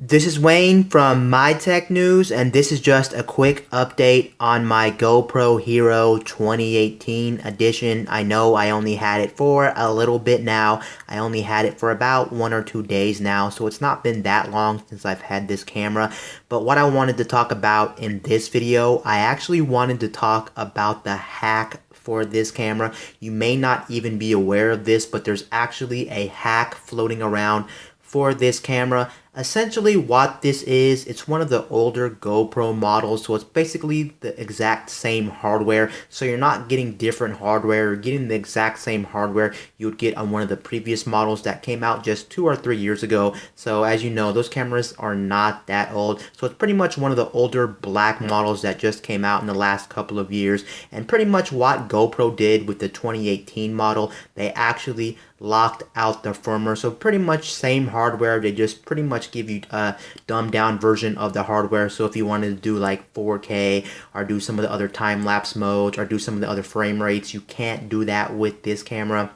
This is Wayne from My Tech News, and this is just a quick update on my GoPro Hero 2018 edition. I know I only had it for a little bit now. I only had it for about 1 or 2 days now, so it's not been that long since I've had this camera. But what I wanted to talk about in this video, I actually wanted to talk about the hack for this camera. You may not even be aware of this, but there's actually a hack floating around for this camera. Essentially what this is, it's one of the older GoPro models, so it's basically the exact same hardware. So you're not getting different hardware, you're getting the exact same hardware you would get on one of the previous models that came out just 2 or 3 years ago. So as you know, those cameras are not that old. So it's pretty much one of the older black models that just came out in the last couple of years. And pretty much what GoPro did with the 2018 model, they actually locked out the firmware. So pretty much same hardware, they just pretty much give you a dumbed down version of the hardware. So if you wanted to do like 4K or do some of the other time-lapse modes or do some of the other frame rates, you can't do that with this camera.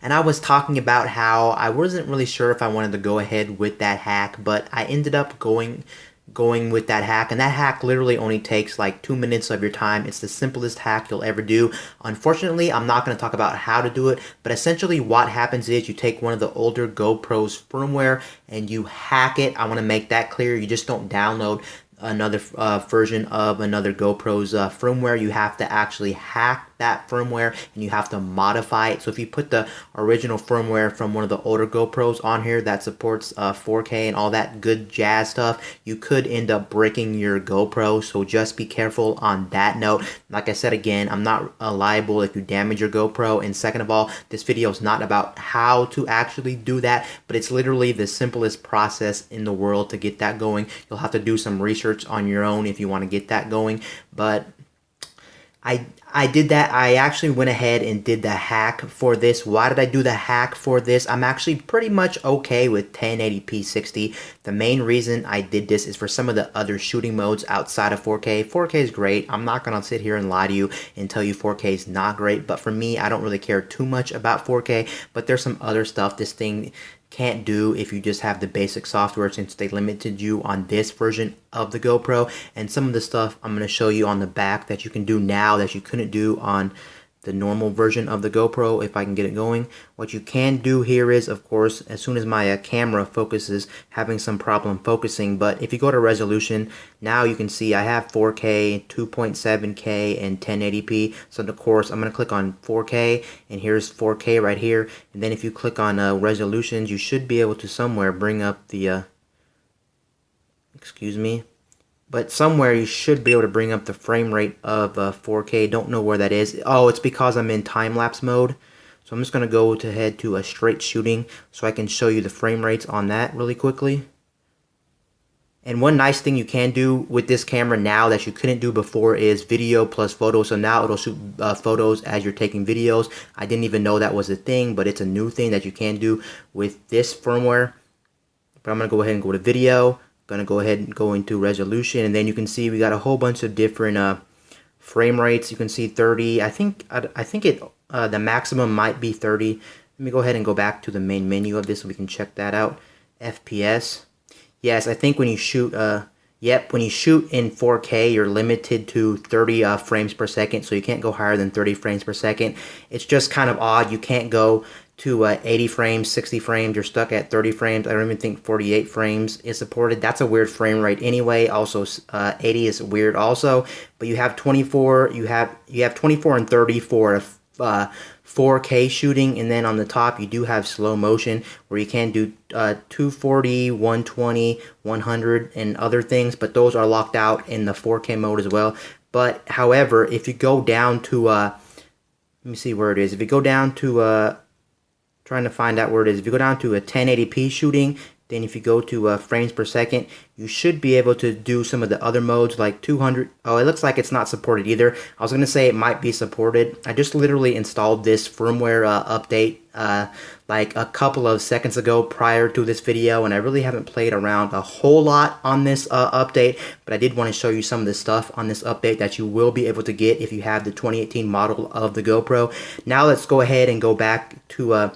And I was talking about how I wasn't really sure if I wanted to go ahead with that hack, but I ended up going with that hack, and that hack literally only takes like 2 minutes of your time. It's the simplest hack you'll ever do. Unfortunately, I'm not going to talk about how to do it, but essentially what happens is you take one of the older GoPro's firmware and you hack it. I want to make that clear. You just don't download another version of another GoPro's firmware. You have to actually hack that firmware and you have to modify it. So if you put the original firmware from one of the older GoPros on here that supports 4K and all that good jazz stuff, you could end up breaking your GoPro. So just be careful on that note. Like I said again, I'm not liable if you damage your GoPro. And second of all, this video is not about how to actually do that, but it's literally the simplest process in the world to get that going. You'll have to do some research on your own if you want to get that going, but I did that. I actually went ahead and did the hack for this. Why did I do the hack for this? I'm actually pretty much okay with 1080p 60. The main reason I did this is for some of the other shooting modes outside of 4K. 4K is great. I'm not going to sit here and lie to you and tell you 4K is not great, but for me, I don't really care too much about 4K, but there's some other stuff this thing can't do if you just have the basic software, since they limited you on this version of the GoPro. And some of the stuff I'm going to show you on the back that you can do now that you couldn't do on the normal version of the GoPro, if I can get it going. What you can do here is, of course, as soon as my camera focuses, having some problem focusing, but if you go to resolution, now you can see I have 4K, 2.7K, and 1080p. So of course, I'm going to click on 4K, and here's 4K right here. And then if you click on resolutions, you should be able to somewhere bring up the, excuse me, but somewhere you should be able to bring up the frame rate of 4K. Don't know where that is. Oh, it's because I'm in time-lapse mode. So I'm just going to go ahead to a straight shooting so I can show you the frame rates on that really quickly. And one nice thing you can do with this camera now that you couldn't do before is video plus photos. So now it'll shoot photos as you're taking videos. I didn't even know that was a thing, but it's a new thing that you can do with this firmware. But I'm going to go ahead and go to video. Gonna go ahead and go into resolution, and then you can see we got a whole bunch of different frame rates. You can see 30. I think it the maximum might be 30. Let me go ahead and go back to the main menu of this so we can check that out. FPS. Yes, I think when you shoot when you shoot in 4K, you're limited to 30 frames per second, so you can't go higher than 30 frames per second. It's just kind of odd. You can't go to 80 frames, 60 frames. You're stuck at 30 frames. I don't even think 48 frames is supported. That's a weird frame rate anyway. Also, 80 is weird also. But you have 24. You have 24 and 30 for 4K shooting, and then on the top you do have slow motion where you can do 240, 120, 100, and other things. But those are locked out in the 4K mode as well. But however, if you go down to let me see where it is. If you go down to trying to find out where it is. If you go down to a 1080p shooting, then if you go to frames per second, you should be able to do some of the other modes like 200. Oh, it looks like it's not supported either. I was going to say it might be supported. I just literally installed this firmware update like a couple of seconds ago prior to this video, and I really haven't played around a whole lot on this update, but I did want to show you some of the stuff on this update that you will be able to get if you have the 2018 model of the GoPro. Now let's go ahead and go back to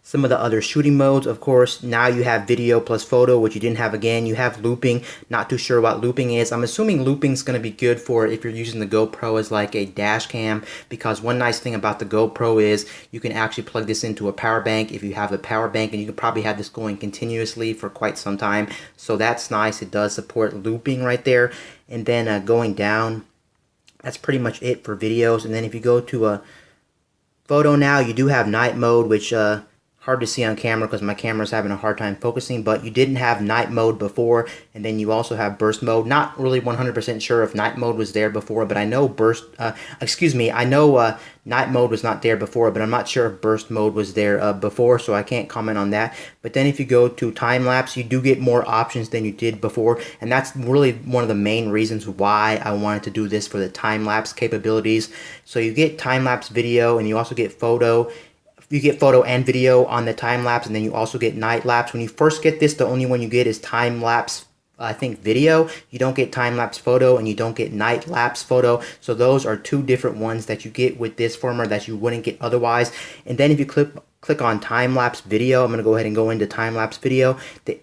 some of the other shooting modes. Of course, now you have video plus photo, which you didn't have again. You have looping. Not too sure what looping is. I'm assuming looping is going to be good for if you're using the GoPro as like a dash cam, because one nice thing about the GoPro is you can actually plug this into a power bank if you have a power bank, and you can probably have this going continuously for quite some time. So that's nice. It does support looping right there. And then going down, that's pretty much it for videos. And then if you go to a photo now, you do have night mode, which hard to see on camera because my camera's having a hard time focusing, but you didn't have night mode before. And then you also have burst mode. Not really 100% sure if night mode was there before, but I know night mode was not there before, but I'm not sure if burst mode was there before, so I can't comment on that. But then if you go to time lapse, you do get more options than you did before, and that's really one of the main reasons why I wanted to do this, for the time lapse capabilities. So you get time lapse video, and you also get photo. You get photo and video on the time lapse, and then you also get night lapse. When you first get this, the only one you get is time lapse, I think, video. You don't get time lapse photo, and you don't get night lapse photo. So those are two different ones that you get with this firmware that you wouldn't get otherwise. And then if you click on time lapse video, I'm going to go ahead and go into time lapse video,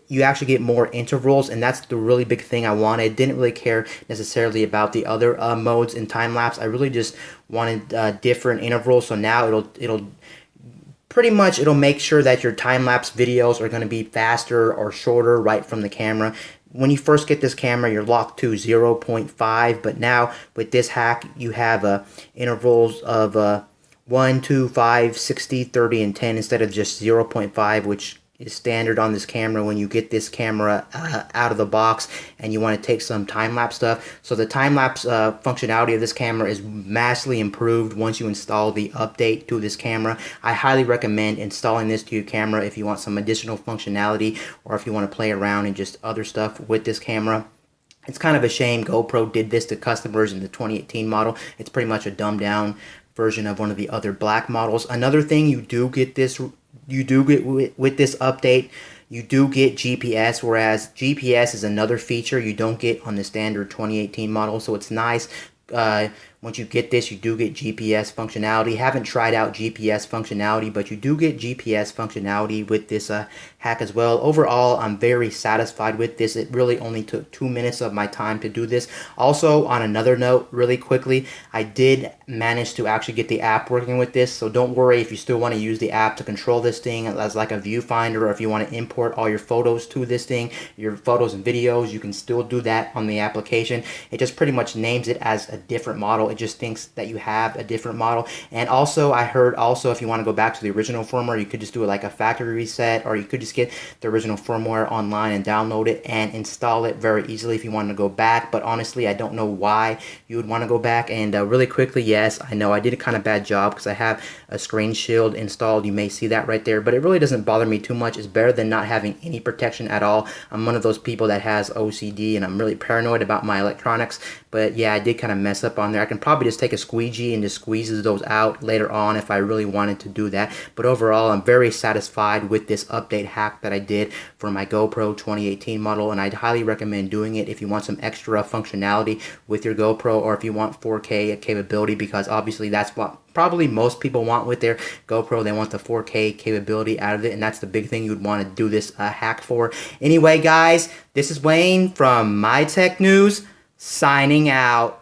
you actually get more intervals, and that's the really big thing I wanted. Didn't really care necessarily about the other modes in time lapse. I really just wanted different intervals. So now it'll pretty much, it'll make sure that your time-lapse videos are going to be faster or shorter right from the camera. When you first get this camera, you're locked to 0.5, but now with this hack, you have intervals of 1, 2, 5, 60, 30, and 10 instead of just 0.5, which is standard on this camera when you get this camera out of the box and you want to take some time-lapse stuff. So the time-lapse functionality of this camera is massively improved once you install the update to this camera. I highly recommend installing this to your camera if you want some additional functionality, or if you want to play around and just other stuff with this camera. It's kind of a shame GoPro did this to customers in the 2018 model. It's pretty much a dumbed down version of one of the other black models. Another thing you do get with this update, you do get GPS, whereas GPS is another feature you don't get on the standard 2018 model. So it's nice. Once you get this, you do get GPS functionality. Haven't tried out GPS functionality, but you do get GPS functionality with this hack as well. Overall, I'm very satisfied with this. It really only took 2 minutes of my time to do this. Also, on another note, really quickly, I did manage to actually get the app working with this, so don't worry if you still want to use the app to control this thing as like a viewfinder, or if you want to import all your photos to this thing, your photos and videos, you can still do that on the application. It just pretty much names it as a different model. It just thinks that you have a different model. And also, I heard also if you want to go back to the original firmware, you could just do it like a factory reset, or you could just get the original firmware online and download it and install it very easily if you want to go back. But honestly, I don't know why you would want to go back. And really quickly, yes, I know I did a kind of bad job because I have a screen shield installed. You may see that right there, but it really doesn't bother me too much. It's better than not having any protection at all. I'm one of those people that has OCD, and I'm really paranoid about my electronics. But yeah, I did kind of mess up on there. I can probably just take a squeegee and just squeezes those out later on if I really wanted to do that. But overall, I'm very satisfied with this update hack that I did for my GoPro 2018 model, and I'd highly recommend doing it if you want some extra functionality with your GoPro, or if you want 4K capability, because obviously that's what probably most people want with their GoPro. They want the 4K capability out of it, and that's the big thing you'd want to do this hack for. Anyway, guys, this is Wayne from My Tech News, signing out.